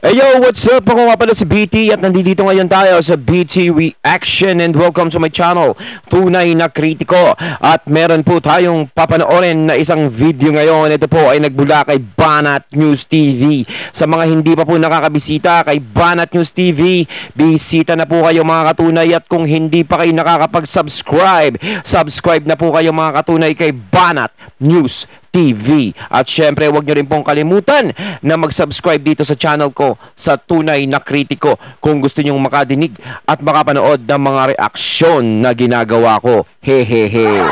Hey yo, what's up? Ako nga pala si BT at nandito ngayon tayo sa BT Reaction and welcome to my channel, Tunay na Kritiko. At meron po tayong papanoorin na isang video ngayon. Ito po ay nagbula kay Banat News TV. Sa mga hindi pa po nakakabisita kay Banat News TV, bisita na po kayo mga katunay. At kung hindi pa kayo nakakapag-subscribe, subscribe na po kayo mga katunay kay Banat News TV. At syempre, huwag nyo rin pong kalimutan na mag-subscribe dito sa channel ko sa Tunay na Kritiko kung gusto nyong makadinig at makapanood ng mga reaksyon na ginagawa ko. Hehehe.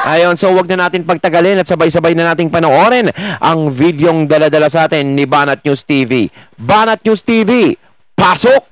Ayun, so huwag na natin pagtagalin at sabay-sabay na nating panoorin ang videong dala-dala sa atin ni Banat News TV. Banat News TV, pasok!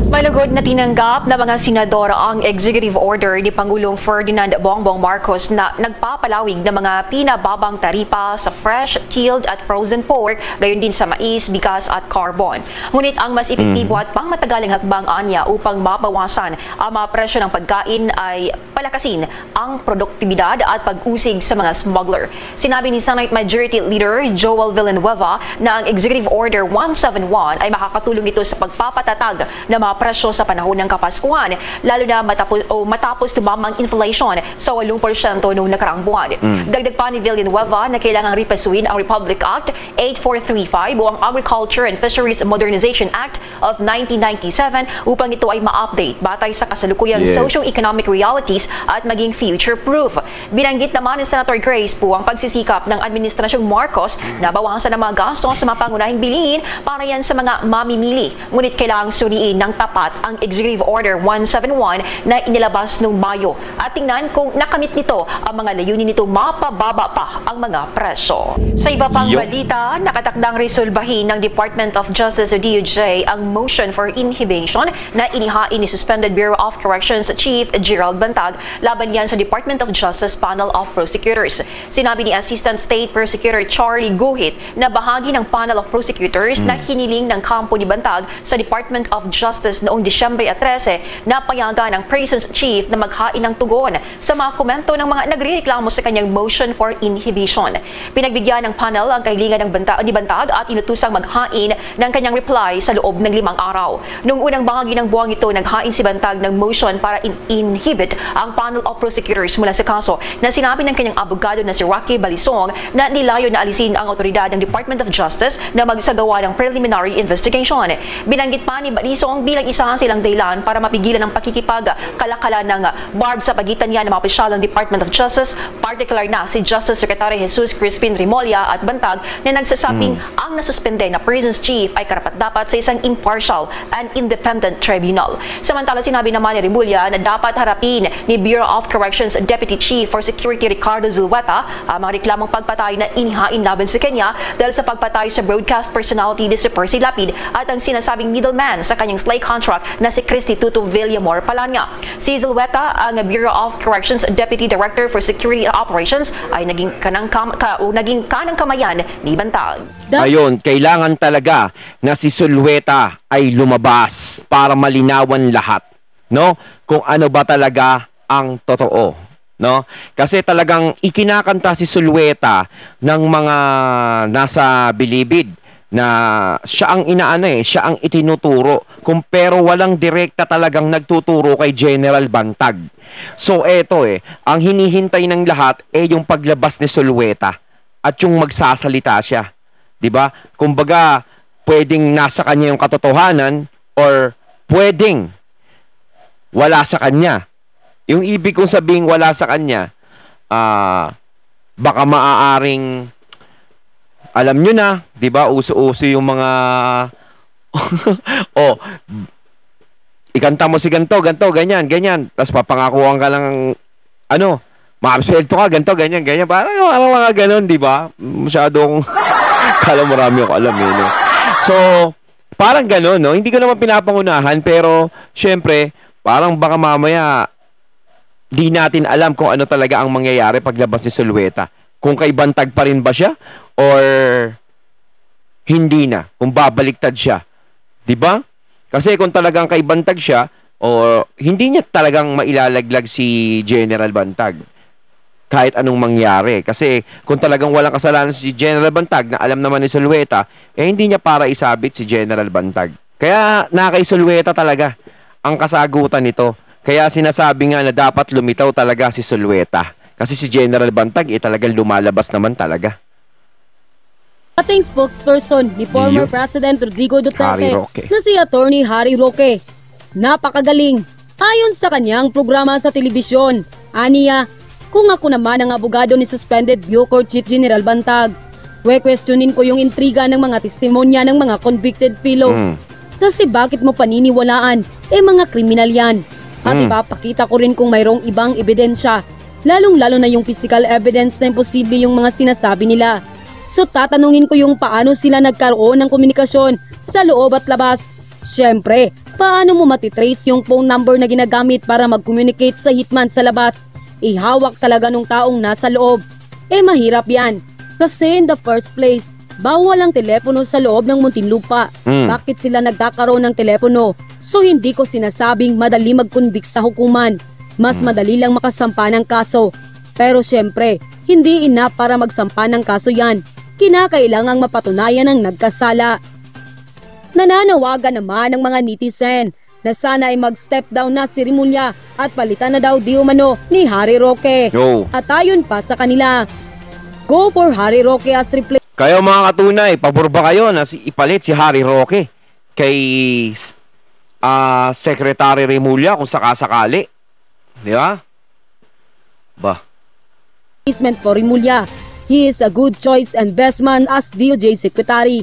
Malugod na tinanggap ng mga senadora ang executive order ni Pangulong Ferdinand Bongbong Marcos na nagpapalawig ng mga pinababang taripa sa fresh, chilled at frozen pork, gayon din sa mais, bigas at carbon. Ngunit ang mas epektibo at pangmatagaling hakbang anya upang mabawasan ang mga presyo ng pagkain ay palakasin ang produktibidad at pag-usig sa mga smuggler. Sinabi ni Senate Majority Leader Joel Villanueva na ang Executive Order 171 ay makakatulong ito sa pagpapatatag ng mga presyo sa panahon ng Kapaskuhan, lalo na matapos tumamang inflation sa 8% noong nakaraang buwan. Dagdag pa ni Villanueva na kailangang ripasuin ang Republic Act 8435 o ang Agriculture and Fisheries Modernization Act of 1997 upang ito ay ma-update batay sa kasalukuyang socio-economic realities at maging future-proof. Binanggit naman ni Senator Grace po ang pagsisikap ng Administrasyong Marcos na bawasan ang mga gastos sa mga pangunahing bilihin para yan sa mga mamimili. Ngunit kailangang suriin ng tapat ang Executive Order 171 na inilabas noong Mayo at tingnan kung nakamit nito ang mga layunin nito mapababa pa ang mga presyo. Sa iba pang balita, nakatakdang resolbahin ng Department of Justice o DOJ ang motion for inhibition na inihain ni Suspended Bureau of Corrections Chief Gerald Bantag laban yan sa Department of Justice Panel of Prosecutors. Sinabi ni Assistant State Prosecutor Charlie Guhit na bahagi ng Panel of Prosecutors na hiniling ng kampo ni Bantag sa Department of Justice noong Disyembre 13 na payagan ng Prisons Chief na maghain ng tugon sa mga komento ng mga nagrereklamo sa kanyang motion for inhibition. Pinagbigyan ng panel ang kahilingan ng Bantag at inutusang maghain ng kanyang reply sa loob ng 5 araw. Noong unang bahagi ng buwang ito, naghain si Bantag ng motion para inhibit ang Panel of Prosecutors mula sa kaso na sinabi ng kanyang abogado na si Rocky Balisong na nilayo na alisin ang otoridad ng Department of Justice na magsagawa ng preliminary investigation. Binanggit pa ni Balisong bilang isa silang dahilan para mapigilan ang pakikipagkalakalan ng barb sa pagitan niya ng mga opisyal ng Department of Justice, particular na si Justice Secretary Jesus Crispin Remulla at Bantag na nagsasabing ang nasuspende na Prisons Chief ay karapat-dapat sa isang impartial and independent tribunal. Samantala, sinabi naman ni Remulla na dapat harapin ni Bureau of Corrections Deputy Chief for Security Ricardo Zulueta ang mga reklamong pagpatay na inihain laban sa Kenya dahil sa pagpatay sa broadcast personality ni si Percy Lapid at ang sinasabing middleman sa kanyang slay contract na si Cristituto Villamor Palanya. Si Zulueta, ang Bureau of Corrections Deputy Director for Security Operations, ay naging kanang kamayan ni Bantag. Ayun, kailangan talaga na si Zulueta ay lumabas para malinawan lahat, no? Kung ano ba talaga ang totoo, no? Kasi talagang ikinakanta si Zulueta ng mga nasa bilibid na siya ang siya ang itinuturo pero walang direkta talagang nagtuturo kay General Bantag. So eto ang hinihintay ng lahat yung paglabas ni Zulueta at yung magsasalita siya. 'Di ba? Kumbaga, pwedeng nasa kanya yung katotohanan or pwedeng wala sa kanya. Yung ibig kong sabing wala sa kanya, baka maaaring alam nyo na, di ba? Uso-uso yung mga ikanta mo si ganto, ganyan. Tapos papangakuhan ka lang, maabsuelto ka, ganto, ganyan. Parang mga ganon, di ba? Masyadong, kala marami ako alam no? So, parang ganon, no? Hindi ko naman pinapangunahan, pero, syempre, parang baka mamaya, di natin alam kung ano talaga ang mangyayari paglabas ni Zulueta. Kung kay Bantag pa rin ba siya? Or hindi na, kung babaliktad siya. 'Di ba? Kasi kung talagang kay Bantag siya, o hindi niya talagang mailalaglag si General Bantag. kahit anong mangyari. Kasi kung talagang walang kasalanan si General Bantag na alam naman ni Zulueta, hindi niya para isabit si General Bantag. Kaya kay Zulueta talaga ang kasagutan nito. Kaya sinasabi nga na dapat lumitaw talaga si Zulueta. Kasi si General Bantag talagang lumalabas naman talaga. Ating spokesperson ni former President Rodrigo Harry Duterte Roque. na si Attorney Harry Roque. Napakagaling. Ayon sa kanyang programa sa telebisyon, aniya, kung ako naman ang abogado ni suspended Bucor Chief General Bantag, questionin ko yung intriga ng mga testimonya ng mga convicted fellows. Kasi bakit mo paniniwalaan? Mga kriminal yan. At ipapakita ko rin kung mayroong ibang ebidensya, lalong-lalo na yung physical evidence na imposible yung mga sinasabi nila. So tatanungin ko yung paano sila nagkaroon ng komunikasyon sa loob at labas. Siyempre, paano mo matitrace yung phone number na ginagamit para mag-communicate sa hitman sa labas? Ihawak talaga nung taong nasa loob. Mahirap yan. Kasi in the first place, bawal ang telepono sa loob ng Muntinlupa. Bakit sila nagkakaroon ng telepono? So hindi ko sinasabing madali mag-convict sa hukuman. Mas madali lang makasampa ng kaso. Pero siyempre, hindi enough para magsampa ng kaso yan. Kinakailangang mapatunayan ang nagkasala. Nananawagan naman ng mga netizen na sana ay mag-step down na si Rimulya at palitan na daw di umano ni Harry Roque. At ayon pa sa kanila, go for Harry Roque as replacement. Kayo mga katunay, pabor ba kayo na ipalit si Harry Roque kay Secretary Rimulya kung sakasakali? Di ba? For Rimulya, he is a good choice and best man as DOJ Secretary.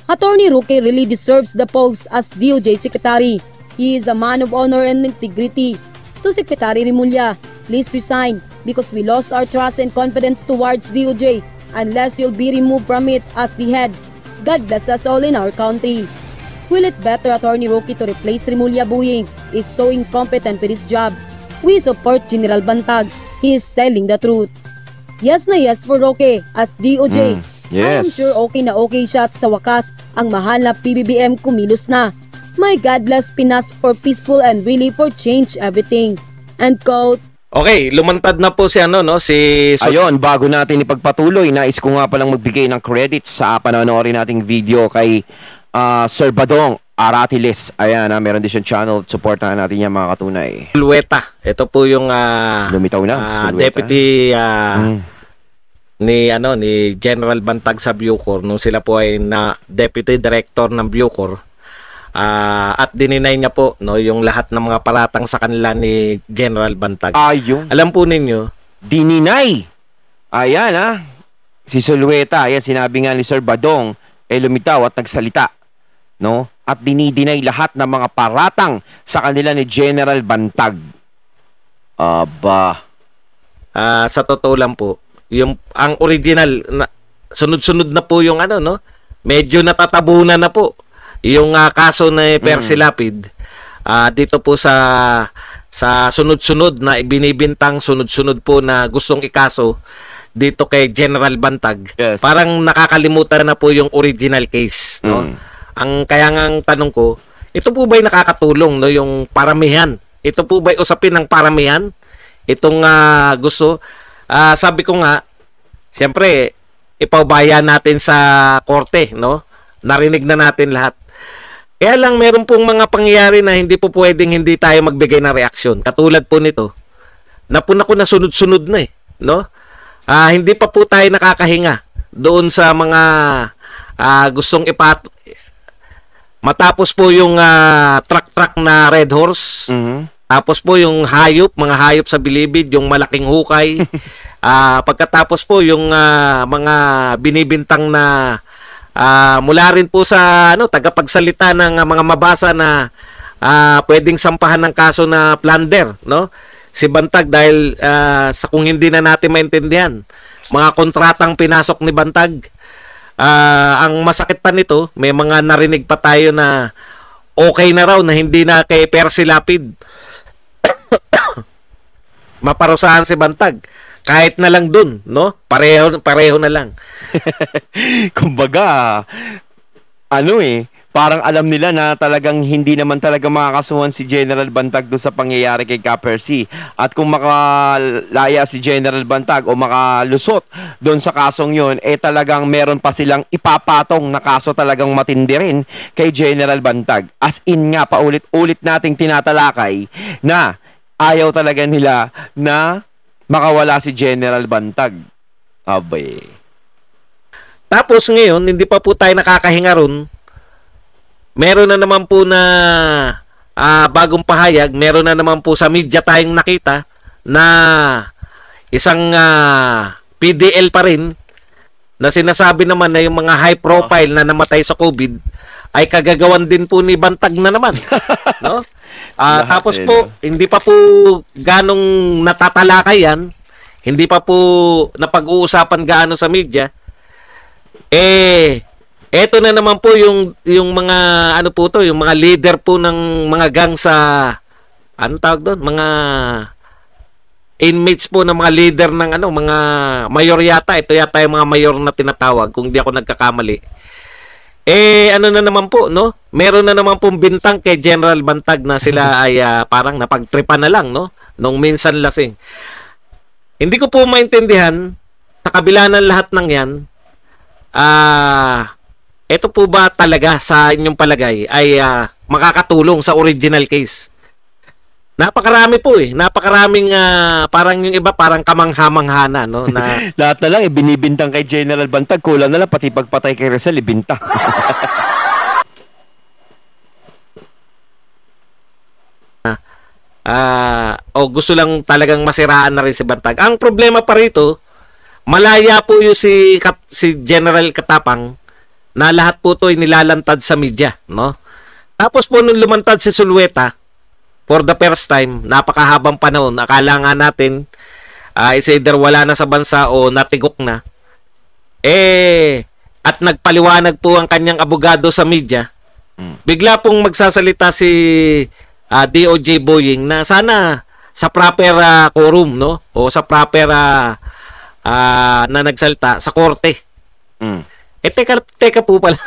Attorney Roque really deserves the post as DOJ Secretary. He is a man of honor and integrity. To Secretary Rimulya, please resign because we lost our trust and confidence towards DOJ unless you'll be removed from it as the head. God bless us all in our country. Will it better Attorney Roque to replace Rimulya Buing is so incompetent with his job. We support General Bantag. He is telling the truth. Yes na yes for Roque as DOJ. I am sure okay na okay siya at sa wakas ang mahal na PBBM kumilos na. My God bless Pinas for peaceful and really for change everything. And quote. Okay, lumantad na po si Ayun, bago natin ipagpatuloy, nais ko nga palang magbigay ng credits sa panonoorin nating video kay Sir Badong Aratiles. Ayan, meron din siyang channel. Supportahan natin yan mga katunay. Zulueta. Ito po yung lumitaw na, deputy ni General Bantag sa Bucor nung sila po ay na deputy director ng Bucor. At dininay niya po yung lahat ng mga paratang sa kanila ni General Bantag. Alam po ninyo, dininay. Ayan si Zulueta, ayan sinabi nga ni Sir Badong lumitaw at nagsalita, no? At dinidinay lahat ng mga paratang sa kanila ni General Bantag. Sa totoo lang po, ang original sunod-sunod na po yung medyo natatabunan na po yung kaso na Percy Lapid. Dito po sa sunod-sunod na ibinibintang sunod-sunod po na gustong ikaso dito kay General Bantag. Yes. Parang nakakalimutan na po yung original case, no? Ang kaya ngang tanong ko, ito po ba'y nakakatulong yung paramihan? Ito po ba'y usapin ng paramihan? Itong gusto sabi ko nga, siyempre ipaubaya natin sa korte, no? Narinig na natin lahat. Kaya lang meron pong mga pangyayari na hindi po pwedeng hindi tayo magbigay ng reaksyon. Katulad po nito, napuna ko na sunod-sunod na no? Hindi pa po tayo nakakahinga doon sa mga gustong matapos po yung truck na Red Horse. Tapos po yung mga hayop sa bilibid, yung malaking hukay. Pagkatapos po yung mga binibintang na mula rin po sa tagapagsalita ng mga mabasa na pwedeng sampahan ng kaso na plunder, no? Si Bantag dahil sa kung hindi na natin maintindihan mga kontratang pinasok ni Bantag. Ang masakit pa nito, may mga narinig pa tayo na okay na raw na hindi na kay Percy Lapid maparusahan si Bantag. Kahit na lang dun, no? Pareho na lang. Kumbaga, parang alam nila na talagang hindi naman talaga makakasuhan si General Bantag doon sa pangyayari kay Copper C. At kung makalaya si General Bantag o makalusot doon sa kasong yon, talagang meron pa silang ipapatong na kaso talagang matindi rin kay General Bantag. As in nga, paulit-ulit nating tinatalakay na ayaw talaga nila na makawala si General Bantag. Abay. Tapos ngayon, hindi pa po tayo nakakahinga ron. Meron na naman po na bagong pahayag, meron na naman po sa media tayong nakita na isang PDL pa rin na sinasabi naman na yung mga high profile na namatay sa COVID ay kagagawan din po ni Bantag na naman. No? Tapos po, hindi pa po ganong natatalakay yan, hindi pa po napag-uusapan gaano sa media. Eto na naman po yung mga ano po to, yung mga leader po ng mga gang sa ano tawag doon, mga inmates po ng mga leader ng mga mayor yata. Ito yata yung mga mayor na tinatawag kung di ako nagkakamali. Ano na naman po, no? Meron na naman pong bintang kay General Bantag na sila ay parang napagtripan na lang, no? Nung minsan lasing. Hindi ko po maintindihan sa kabila ng lahat ng yan. Ito po ba talaga sa inyong palagay ay makakatulong sa original case? Napakarami po Napakaraming parang yung iba parang kamangha-manghana, no? Na lahat na lang binibintang kay General Bantag, kulang na lang pati pagpatay kay Rizal ibintang. Gusto lang talagang masiraan na rin si Bantag. Ang problema pa rito, malaya po yung si General Katapang na lahat po to ay nilalantad sa media, no? Tapos po nung lumantad si Zulueta for the first time, napakahabang panahon, akala nga natin is either wala na sa bansa o natigok na. At nagpaliwanag po ang kanyang abogado sa media. Bigla pong magsasalita si DOJ Boying na sana sa proper quorum, no? O sa proper na nagsalta sa korte. Teka po pala.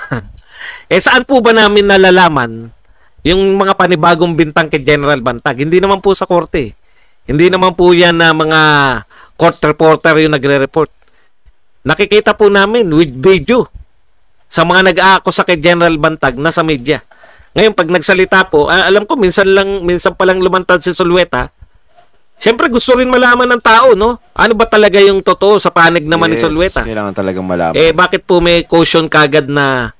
Saan po ba namin nalalaman yung mga panibagong bintang kay General Bantag? Hindi naman po sa korte. Hindi naman po yan na mga court reporter yung nagre-report. Nakikita po namin with video sa mga nag-aakusa kay General Bantag na sa media. Ngayon, pag nagsalita po, alam ko, minsan pa lang lumantad si Zulueta. Siyempre, gusto rin malaman ng tao, no? Ano ba talaga yung totoo sa panig naman ni Zulueta? Kailangan talagang malaman. Bakit po may caution kagad na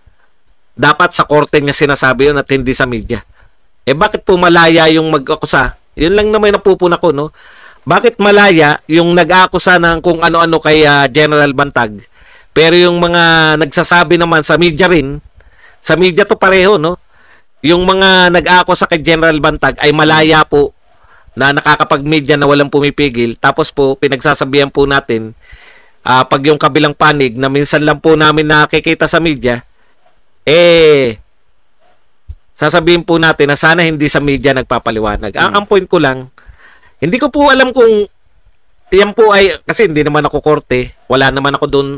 dapat sa korte niya sinasabi yun at hindi sa media? Bakit po malaya yung mag-akusa? Yun lang naman napupuna ko, no? Bakit malaya yung nag-aakusa ng kung ano-ano kay General Bantag? Pero yung mga nagsasabi naman sa media rin, sa media to pareho, no? Yung mga nag-aakusa kay General Bantag ay malaya po na nakakapag-media na walang pumipigil. Tapos po, pinagsasabihan po natin, pag yung kabilang panig na minsan lang po namin nakikita sa media, sasabihin po natin na sana hindi sa media nagpapaliwanag. Ang point ko lang, hindi ko po alam kung yan po ay, kasi hindi naman ako korte, wala naman ako doon,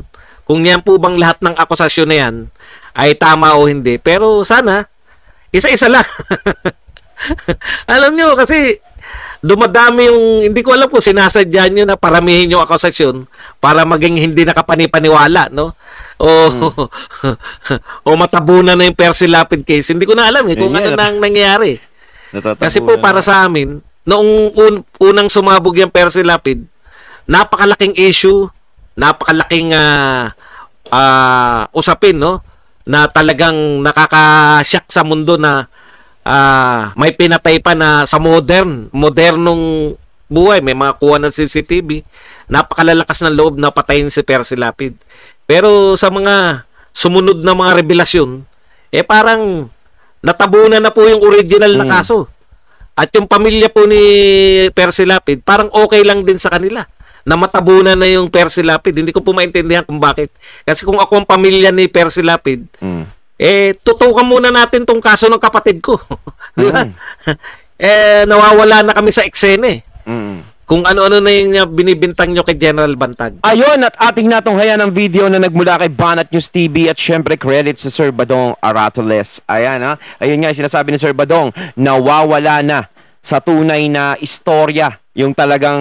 kung yan po bang lahat ng akusasyon na yan ay tama o hindi. Pero sana, isa-isa lang. Alam nyo, kasi dumadami yung, hindi ko alam kung sinasadya nyo na paramihin yung akusasyon para maging hindi nakapanipaniwala, no? O matabunan na yung Percy Lapid case. Hindi ko na alam kung ano nang nangyayari. Kasi po para sa amin, noong unang sumabog yung Percy Lapid, napakalaking issue, napakalaking usapin, no? Na talagang nakaka-shock sa mundo na may pinatay pa na sa modernong buhay, may mga kuha ng CCTV, napakalalakas ng loob na patayin si Percy Lapid. Pero sa mga sumunod na mga revelasyon, parang natabunan na po yung original na kaso. At yung pamilya po ni Percy Lapid, parang okay lang din sa kanila na matabunan na yung Percy Lapid. Hindi ko po maintindihan kung bakit. Kasi kung ako ang pamilya ni Percy Lapid, tutukan muna natin tong kaso ng kapatid ko. Di ba? Nawawala na kami sa eksena. kung ano-ano na yung binibintang nyo kay General Bantag. Ayun, at ating natunghayan ang video na nagmula kay Banat News TV at syempre credit sa Sir Badong Aratoles. Ayan ha. Ayun nga yung sinasabi ni Sir Badong, nawawala na sa tunay na istorya yung talagang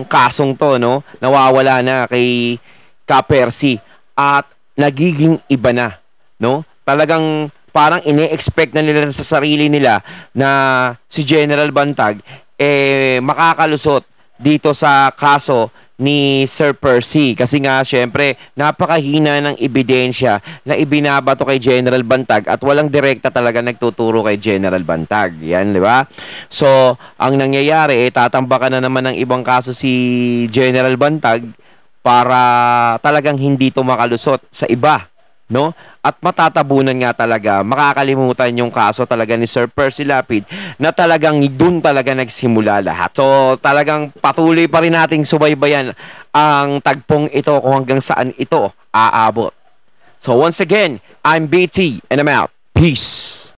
kasong to, no? Nawawala na kay Ka-Percy at nagiging iba na, no? Talagang parang ine-expect na nila sa sarili nila na si General Bantag makakalusot dito sa kaso ni Sir Percy kasi nga syempre napakahina ng ebidensya na ibinabato kay General Bantag at walang direkta talaga nagtuturo kay General Bantag. Yan, di ba? So, ang nangyayari tatambakan na naman ng ibang kaso si General Bantag para talagang hindi to makalusot sa iba, no? At matatabunan nga talaga, makakalimutan yung kaso talaga ni Sir Percy Lapid na talagang dun talaga nagsimula lahat. So talagang patuloy pa rin nating subaybayan ang tagpong ito kung hanggang saan ito aabot. So once again, I'm BT and I'm out. Peace!